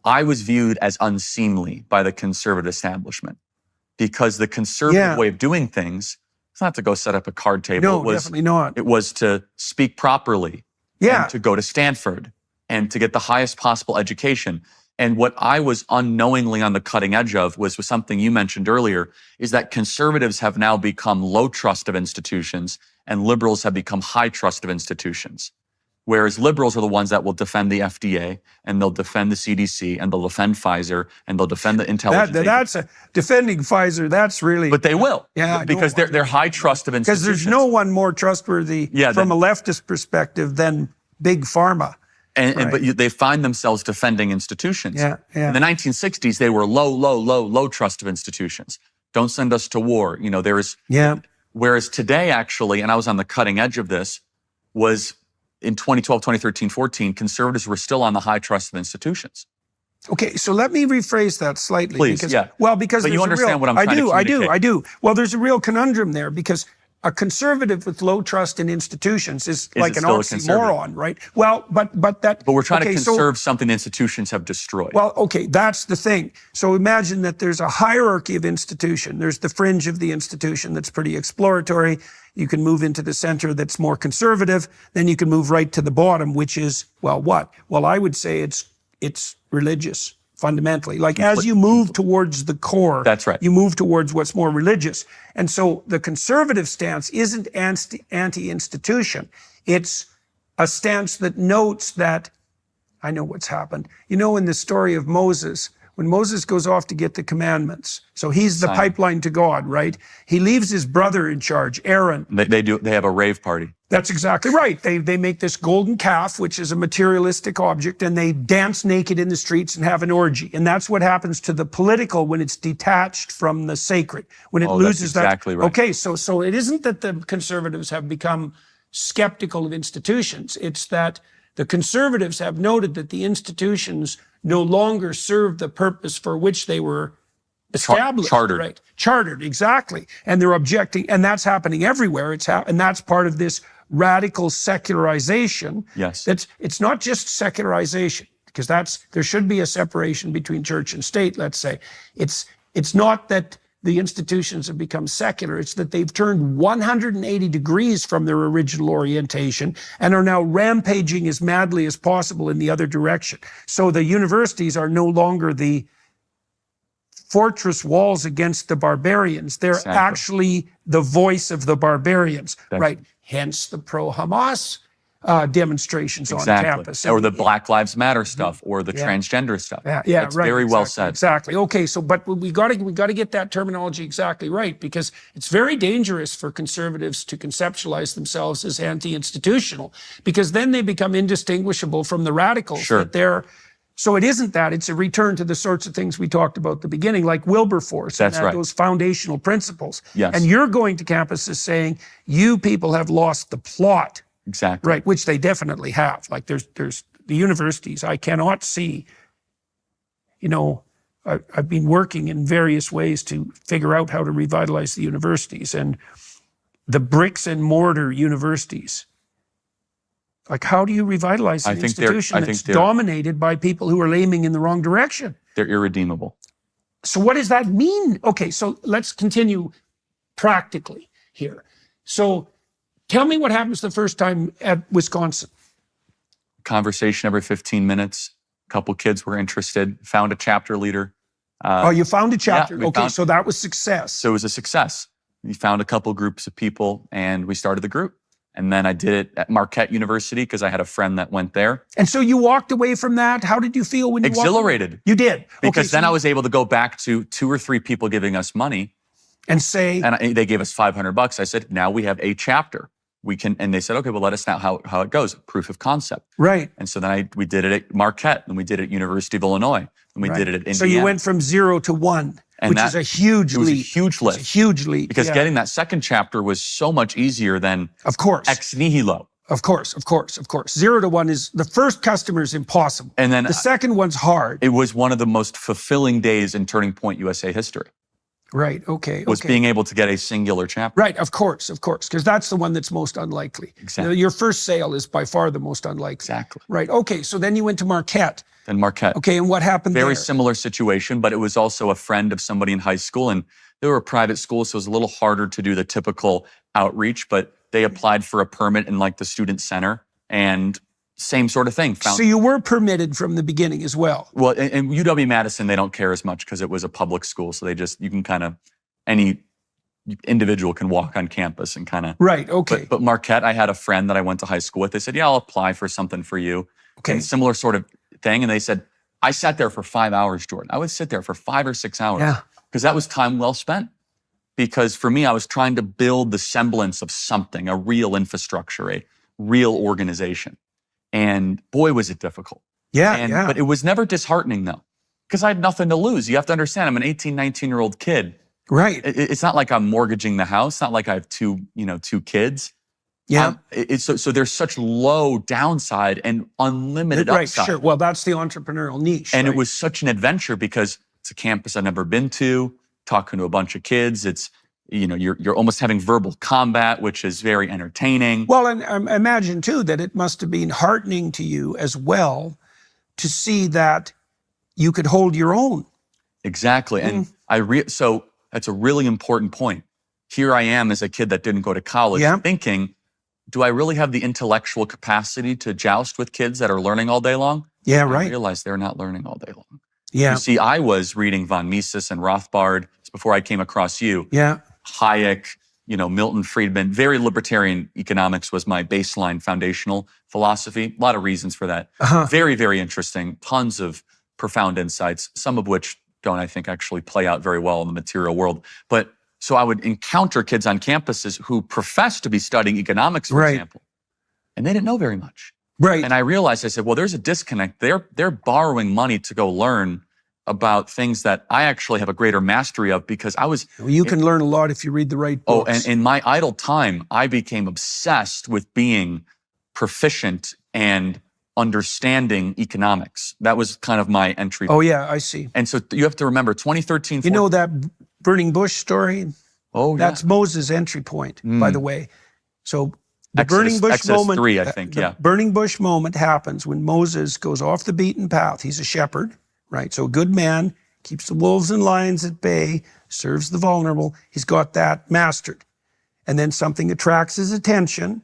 I was viewed as unseemly by the conservative establishment because the conservative way of doing things, it's not to go set up a card table. No, definitely not. It was to speak properly and to go to Stanford and to get the highest possible education. And what I was unknowingly on the cutting edge of was something you mentioned earlier, is that conservatives have now become low trust of institutions and liberals have become high trust of institutions. Whereas liberals are the ones that will defend the FDA and they'll defend the CDC and they'll defend Pfizer and they'll defend the intelligence. That's defending Pfizer. That's really. But they will. Yeah. Because they're high trust of institutions. Because there's no one more trustworthy from a leftist perspective than big pharma. But they find themselves defending institutions. Yeah. In the 1960s, they were low trust of institutions. Don't send us to war. There is. Yeah. Whereas today, actually, and I was on the cutting edge of this, was in 2012, 2013, 14, conservatives were still on the high trust of institutions. Okay, so let me rephrase that slightly. Please, because but you understand what I'm trying to communicate. I do. Well, there's a real conundrum there because a conservative with low trust in institutions is like an oxymoron, right? Well, but we're trying to conserve something the institutions have destroyed. Well, okay, that's the thing. So imagine that there's a hierarchy of institution. There's the fringe of the institution that's pretty exploratory. You can move into the center that's more conservative. Then you can move right to the bottom, which is, well, what? Well, I would say it's religious. Fundamentally, like as you move towards the core, that's right. You move towards what's more religious. And so the conservative stance isn't anti-institution. It's a stance that notes that, I know what's happened. In the story of Moses, when Moses goes off to get the commandments, so he's the pipeline to God, right? He leaves his brother in charge, Aaron. They have a rave party. That's exactly right. They make this golden calf, which is a materialistic object, and they dance naked in the streets and have an orgy. And that's what happens to the political when it's detached from the sacred, when it loses that's exactly right. Okay, so it isn't that the conservatives have become skeptical of institutions. It's that the conservatives have noted that the institutions no longer serve the purpose for which they were established. Chartered. Right. Chartered, exactly. And they're objecting, and that's happening everywhere. And that's part of this radical secularization. Yes. It's not just secularization, because there should be a separation between church and state, let's say. It's not that the institutions have become secular. It's that they've turned 180 degrees from their original orientation and are now rampaging as madly as possible in the other direction. So the universities are no longer the fortress walls against the barbarians. They're actually the voice of the barbarians, right? Hence the pro-Hamas demonstrations on campus. Or the Black Lives Matter stuff, or the transgender stuff. It's right. Very well said. Exactly. Okay, but we got to get that terminology exactly right, because it's very dangerous for conservatives to conceptualize themselves as anti-institutional, because then they become indistinguishable from the radicals. Sure. So it isn't that. It's a return to the sorts of things we talked about at the beginning, like Wilberforce. That's right. Those foundational principles. Yes. And you're going to campuses saying, you people have lost the plot. Exactly. Right, which they definitely have. Like there's the universities. I cannot see, I've been working in various ways to figure out how to revitalize the universities, and the bricks and mortar universities. Like, how do you revitalize an institution that's dominated by people who are aiming in the wrong direction? They're irredeemable. So what does that mean? Okay, so let's continue practically here. So tell me what happens the first time at Wisconsin. Conversation every 15 minutes. A couple kids were interested. Found a chapter leader. You found a chapter. Yeah, so that was success. So it was a success. We found a couple groups of people and we started the group. And then I did it at Marquette University because I had a friend that went there. And so you walked away from that. How did you feel when you Exhilarated. Walked away? You did. Because then I was able to go back to 2 or 3 people giving us money. And say. And they gave us $500. I said, now we have a chapter. We can, and they said, okay, well, let us know how it goes. Proof of concept. Right. And so then we did it at Marquette, and we did it at University of Illinois, and we did it at Indiana. So you went from 0 to 1, which is a huge leap. It was a huge lift. It's a huge leap. Because getting that second chapter was so much easier than ex nihilo. Of course. 0 to 1 is, the first customer is impossible. And then the second one's hard. It was one of the most fulfilling days in Turning Point USA history. Right. Okay. was okay. being able to get a singular chapter. Right. Of course. Because that's the one that's most unlikely. Exactly. Your first sale is by far the most unlikely. Exactly. Right. Okay. So then you went to Marquette. Then Marquette. Okay. And what happened there? Very similar situation, but it was also a friend of somebody in high school, and they were a private school, so it was a little harder to do the typical outreach, but they applied for a permit in like the student center, and same sort of thing. So you were permitted from the beginning as well. Well, in UW-Madison, they don't care as much because it was a public school, so you can kind of, any individual can walk on campus and kind of. Right, okay. But Marquette, I had a friend that I went to high school with. They said, yeah, I'll apply for something for you. Okay. And similar sort of thing. And they said, I sat there for 5 hours, Jordan. I would sit there for 5 or 6 hours. Yeah. Because that was time well spent. Because for me, I was trying to build the semblance of something, a real infrastructure, a real organization. And boy, was it difficult. Yeah, But it was never disheartening though, because I had nothing to lose. You have to understand, I'm an 18, 19-year-old kid. Right. It's not like I'm mortgaging the house. It's not like I have two kids. Yeah. So there's such low downside and unlimited right, upside. Sure. Well, that's the entrepreneurial niche. And right? it was such an adventure because it's a campus I've never been to, talking to a bunch of kids. It's, you're almost having verbal combat, which is very entertaining. Well, and I imagine too that it must have been heartening to you as well to see that you could hold your own. Exactly. And so that's a really important point. Here I am as a kid that didn't go to college thinking, do I really have the intellectual capacity to joust with kids that are learning all day long? Yeah, right. I realized they're not learning all day long. Yeah. You see, I was reading von Mises and Rothbard before I came across you. Yeah. Hayek, Milton Friedman. Very libertarian economics was my baseline foundational philosophy. A lot of reasons for that. Very, very interesting. Tons of profound insights, some of which don't, I think, actually play out very well in the material world. But so I would encounter kids on campuses who professed to be studying economics, for example, and they didn't know very much. Right. And I realized, I said, well, there's a disconnect. They're borrowing money to go learn about things that I actually have a greater mastery of because I was... Well, you can learn a lot if you read the right books. Oh, and in my idle time, I became obsessed with being proficient and understanding economics. That was kind of my entry. Oh, yeah, I see. And so you have to remember, 2013... You know that burning bush story? Oh, That's Moses' entry point, by the way. So the burning bush Exodus moment... 3, I think, the burning bush moment happens when Moses goes off the beaten path. He's a shepherd. Right, so a good man, keeps the wolves and lions at bay, serves the vulnerable. He's got that mastered. And then something attracts his attention,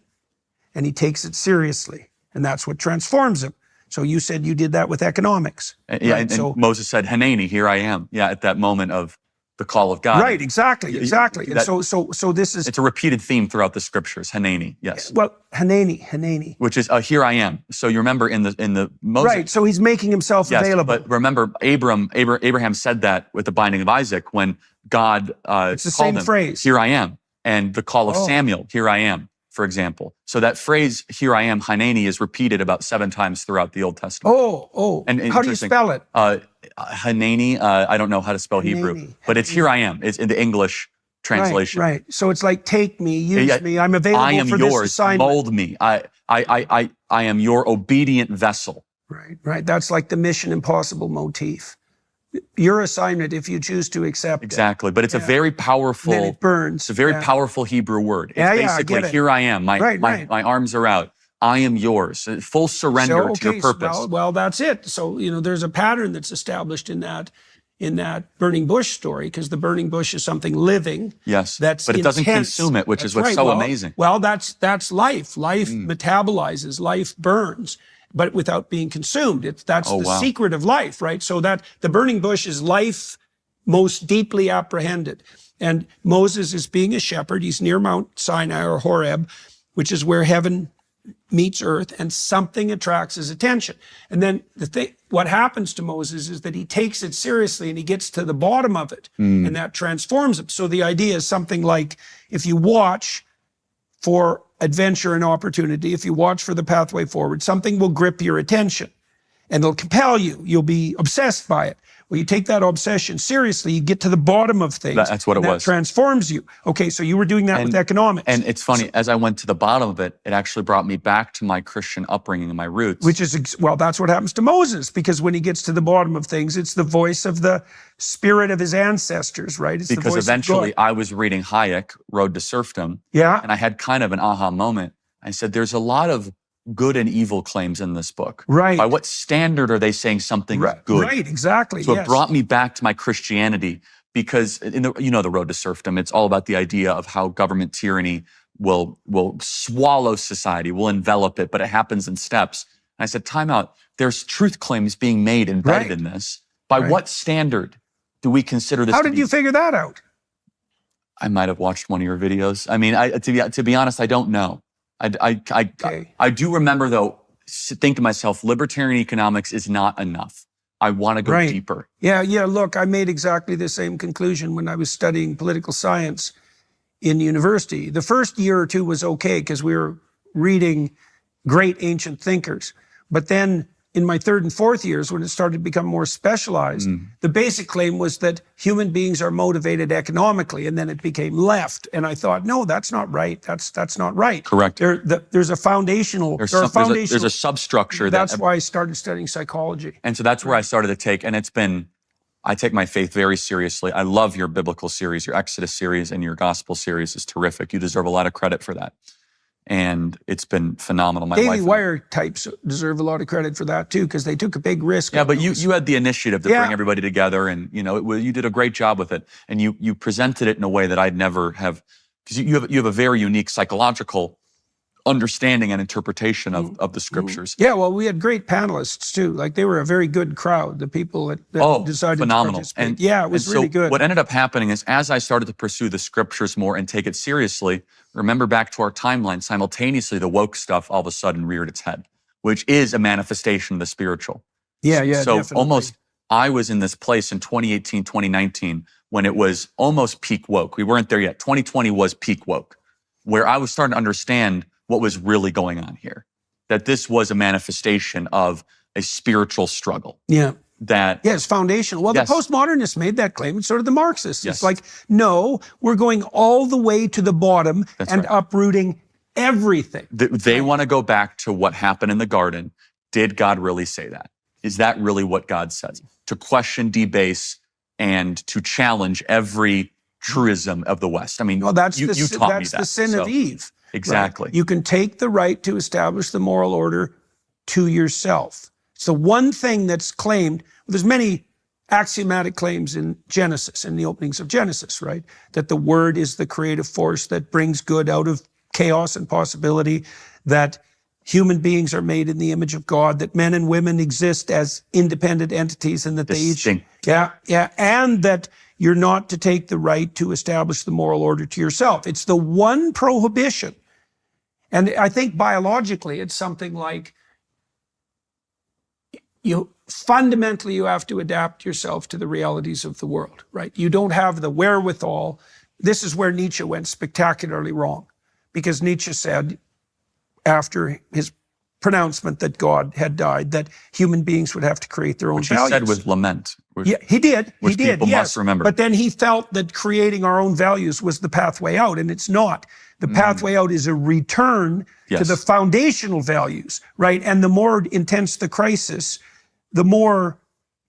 and he takes it seriously. And that's what transforms him. So you said you did that with economics. Yeah, right? and Moses said, Hanani, here I am. Yeah, at that moment of the call of God. Right, exactly. And so this is... It's a repeated theme throughout the scriptures, Hanani, yes. Well, Hanani. Which is, here I am. So you remember in the Moses... Right, so he's making himself available. But remember, Abraham said that with the binding of Isaac when God it's the same phrase. Here I am. And the call of Samuel, here I am, for example. So that phrase, here I am, Hanani, is repeated about 7 times throughout the Old Testament. And how do you spell it? Hanani, I don't know how to spell Hebrew, but it's here I am. It's in the English translation. Right. So it's like, take me, use me. I'm available for this assignment. Mold me. I am your obedient vessel. Right. That's like the Mission Impossible motif. Your assignment, if you choose to accept it. Exactly. But it's a very powerful... Then it burns. It's a very powerful Hebrew word. It's basically, here I am. My arms are out. I am yours. Full surrender to your purpose. Well, that's it. So, there's a pattern that's established in that burning bush story, because the burning bush is something living. Yes, but it doesn't consume it, which is what's so amazing. Well, that's life. Life metabolizes, life burns, but without being consumed. That's the secret of life, right? So that the burning bush is life most deeply apprehended. And Moses is being a shepherd. He's near Mount Sinai or Horeb, which is where heaven meets earth, and something attracts his attention. And then what happens to Moses is that he takes it seriously and he gets to the bottom of it, and that transforms him. So the idea is something like, if you watch for adventure and opportunity, if you watch for the pathway forward, something will grip your attention. and it'll compel you. You'll be obsessed by it. Well, you take that obsession seriously, you get to the bottom of things. That's what it was. That transforms you. Okay, so you were doing that with economics. And it's funny, as I went to the bottom of it, it actually brought me back to my Christian upbringing and my roots. Which is, well, that's what happens to Moses, because when he gets to the bottom of things, it's the voice of the spirit of his ancestors, right? It's because the voice eventually of God. I was reading Hayek, Road to Serfdom, Yeah. and I had kind of an aha moment. I said, there's a lot of good and evil claims in this book. Right. By what standard are they saying something is good? Right, exactly. So yes. it brought me back to my Christianity, because in the, the Road to Serfdom, it's all about the idea of how government tyranny will swallow society, will envelop it, but it happens in steps. And I said, time out. There's truth claims being made embedded in this. By what standard do we consider this? How did you figure that out? I might have watched one of your videos. I mean, to be honest, I don't know. I do remember, though, think to myself, libertarian economics is not enough. I want to go deeper. Yeah. Look, I made exactly the same conclusion when I was studying political science in university. The first year or two was okay because we were reading great ancient thinkers. But then in my third and fourth years, when it started to become more specialized, the basic claim was that human beings are motivated economically, and then it became left. And I thought, no, that's not right. That's not right. Correct. There's a foundational. There's a substructure. That's why I started studying psychology. And so that's where I started to take, and I take my faith very seriously. I love your biblical series, your Exodus series, and your gospel series is terrific. You deserve a lot of credit for that. And it's been phenomenal. Daily Wire types deserve a lot of credit for that too, because they took a big risk. Yeah, but you had the initiative to bring everybody together, and you did a great job with it, and you presented it in a way that I'd never have, because you have a very unique psychological understanding and interpretation of the scriptures. Yeah, well, we had great panelists too. Like, they were a very good crowd. The people that decided phenomenal. to participate. Yeah, it was really good. What ended up happening is, as I started to pursue the scriptures more and take it seriously, remember back to our timeline, simultaneously the woke stuff all of a sudden reared its head, which is a manifestation of the spiritual. Yeah, So definitely. almost, I was in this place in 2018, 2019, when it was almost peak woke. We weren't there yet. 2020 was peak woke, where I was starting to understand what was really going on here, that this was a manifestation of a spiritual struggle. Yeah. It's foundational. Well, the postmodernists made that claim, and so did the Marxists. Yes. It's like, no, we're going all the way to the bottom and uprooting everything. They want to go back to what happened in the garden. Did God really say that? Is that really what God says? To question, debase, and to challenge every truism of the West. I mean, you taught me that. That's the sin of Eve. Exactly. Right? You can take the right to establish the moral order to yourself. It's the one thing that's claimed. There's many axiomatic claims in Genesis, in the openings of Genesis, right? That the word is the creative force that brings good out of chaos and possibility, that human beings are made in the image of God, that men and women exist as independent entities, and that they each, and that you're not to take the right to establish the moral order to yourself. It's the one prohibition. And I think biologically, it's something like, fundamentally, you have to adapt yourself to the realities of the world, right? You don't have the wherewithal. This is where Nietzsche went spectacularly wrong, because Nietzsche said, after his pronouncement that God had died, that human beings would have to create their own values. Which he said with lament. He did. Which people must remember. But then he felt that creating our own values was the pathway out, and it's not. The pathway out is a return to the foundational values, right? And the more intense the crisis, the more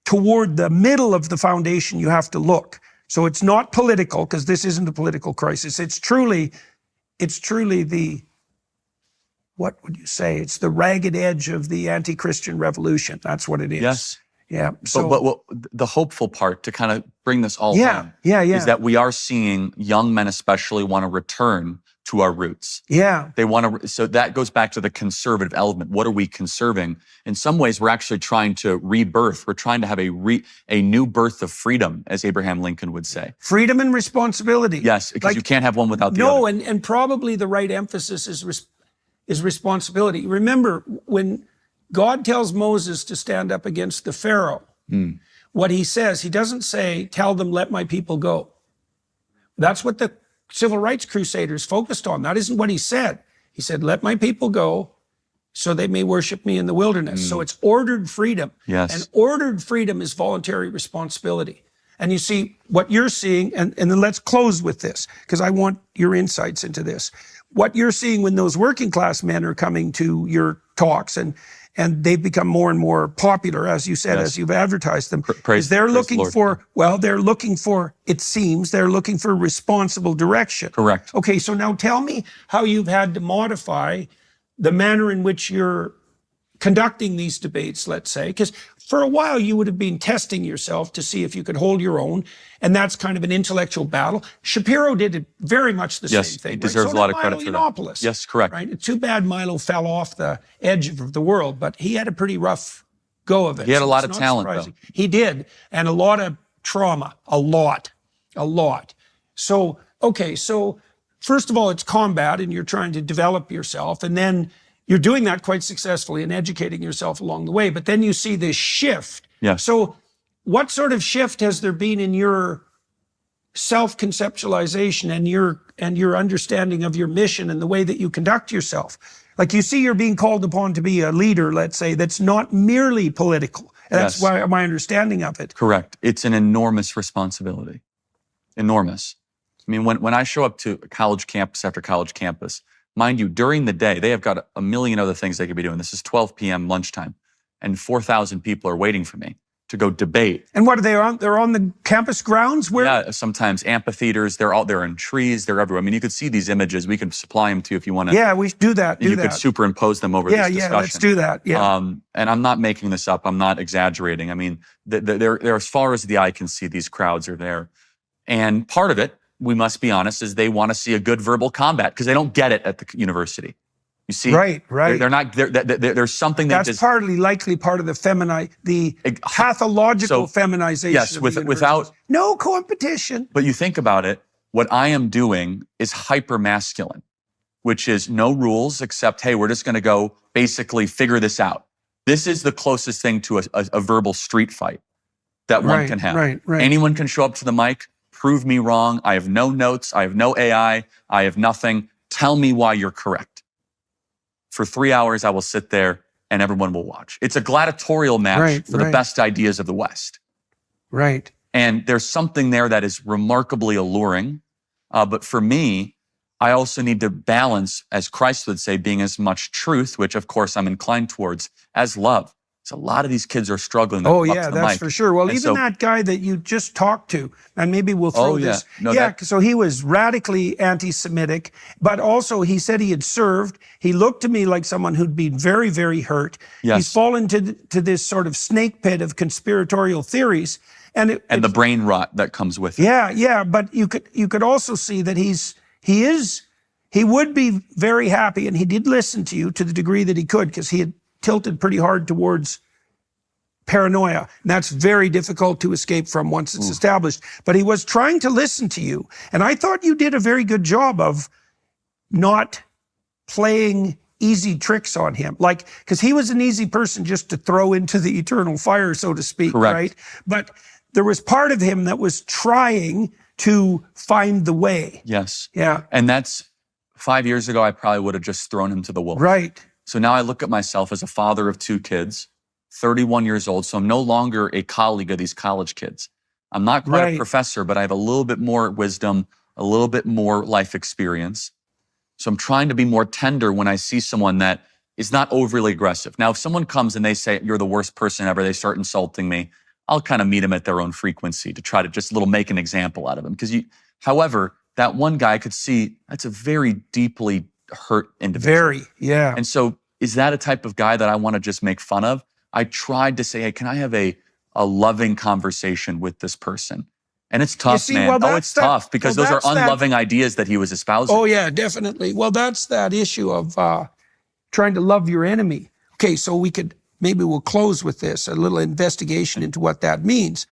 toward the middle of the foundation you have to look. So it's not political, because this isn't a political crisis. It's truly the, what would you say? It's the ragged edge of the anti-Christian revolution. That's what it is. Yes. Yeah. So, but the hopeful part, to kind of bring this all home, is that we are seeing young men especially want to return to our roots. Yeah. They want to, so that goes back to the conservative element. What are we conserving? In some ways, we're actually trying to rebirth. We're trying to have a new birth of freedom, as Abraham Lincoln would say. Freedom and responsibility. Yes, because you can't have one without the other. No, and probably the right emphasis is responsibility. Remember, when God tells Moses to stand up against the Pharaoh, what he says, he doesn't say, tell them, let my people go. That's what the civil rights crusaders focused on. That isn't what he said. He said, let my people go, so they may worship me in the wilderness. So it's ordered freedom. Yes. And ordered freedom is voluntary responsibility. And you see what you're seeing, and then let's close with this, because I want your insights into this. What you're seeing when those working class men are coming to your talks and they've become more and more popular, as you said, as you've advertised them, is they're looking for, it seems, they're looking for responsible direction. Correct. Okay, so now tell me how you've had to modify the manner in which you're conducting these debates, let's say, because for a while you would have been testing yourself to see if you could hold your own, and that's kind of an intellectual battle. Shapiro did it very much the same thing. He deserves a lot of credit for that. Yes, correct. Right? It's too bad Milo fell off the edge of the world, but he had a pretty rough go of it. He had a lot of talent, though. He did, and a lot of trauma, a lot. So, okay, so first of all, it's combat, and you're trying to develop yourself, and then you're doing that quite successfully and educating yourself along the way. But then you see this shift. Yes. So what sort of shift has there been in your self-conceptualization and your understanding of your mission and the way that you conduct yourself? Like, you see you're being called upon to be a leader, let's say, that's not merely political. That's why my understanding of it. Correct. It's an enormous responsibility. Enormous. I mean, when I show up to college campus after college campus, mind you, during the day, they have got a million other things they could be doing. This is 12 p.m. lunchtime, and 4,000 people are waiting for me to go debate. And what are they on? They're on the campus grounds? Where? Yeah, sometimes amphitheaters. They're in trees. They're everywhere. I mean, you could see these images. We can supply them to you if you want to. Yeah, we should do that. You could superimpose them over this discussion. Yeah, let's do that. Yeah. And I'm not making this up. I'm not exaggerating. I mean, they're as far as the eye can see, these crowds are there. And part of it, we must be honest, is they want to see a good verbal combat because they don't get it at the university. You see, right. They're not. There's something that's partly likely part of the pathological feminization. Yes, without no competition. But you think about it. What I am doing is hyper masculine, which is no rules except, hey, we're just going to go basically figure this out. This is the closest thing to a verbal street fight that one can have. Right. Anyone can show up to the mic. Prove me wrong. I have no notes. I have no AI. I have nothing. Tell me why you're correct. For 3 hours, I will sit there and everyone will watch. It's a gladiatorial match for the best ideas of the West. Right. And there's something there that is remarkably alluring. But for me, I also need to balance, as Christ would say, being as much truth, which of course I'm inclined towards, as love. So a lot of these kids are struggling. Oh yeah, that's for sure. Well, even that guy that you just talked to, and maybe we'll throw this. So he was radically anti-Semitic, but also he said he had served. He looked to me like someone who'd been very, very hurt. Yes. He's fallen to this sort of snake pit of conspiratorial theories, and the brain rot that comes with it. Yeah. But you could also see that he would be very happy, and he did listen to you to the degree that he could, because he had tilted pretty hard towards paranoia. And that's very difficult to escape from once it's established. But he was trying to listen to you. And I thought you did a very good job of not playing easy tricks on him. Like, because he was an easy person just to throw into the eternal fire, so to speak, right? But there was part of him that was trying to find the way. Yes. Yeah. And that's 5 years ago, I probably would have just thrown him to the wolves. Right. So now I look at myself as a father of 2 kids, 31 years old. So I'm no longer a colleague of these college kids. I'm not quite a professor, but I have a little bit more wisdom, a little bit more life experience. So I'm trying to be more tender when I see someone that is not overly aggressive. Now, if someone comes and they say, you're the worst person ever, they start insulting me, I'll kind of meet them at their own frequency to try to just make an example out of them. However, that one guy, I could see that's a very deeply hurt individual. Very, yeah. And so is that a type of guy that I want to just make fun of? I tried to say, hey, can I have a loving conversation with this person? And it's tough, man. It's tough because those are unloving ideas that he was espousing. Oh, yeah, definitely. Well, that's that issue of trying to love your enemy. Okay, so maybe we'll close with this, a little investigation into what that means.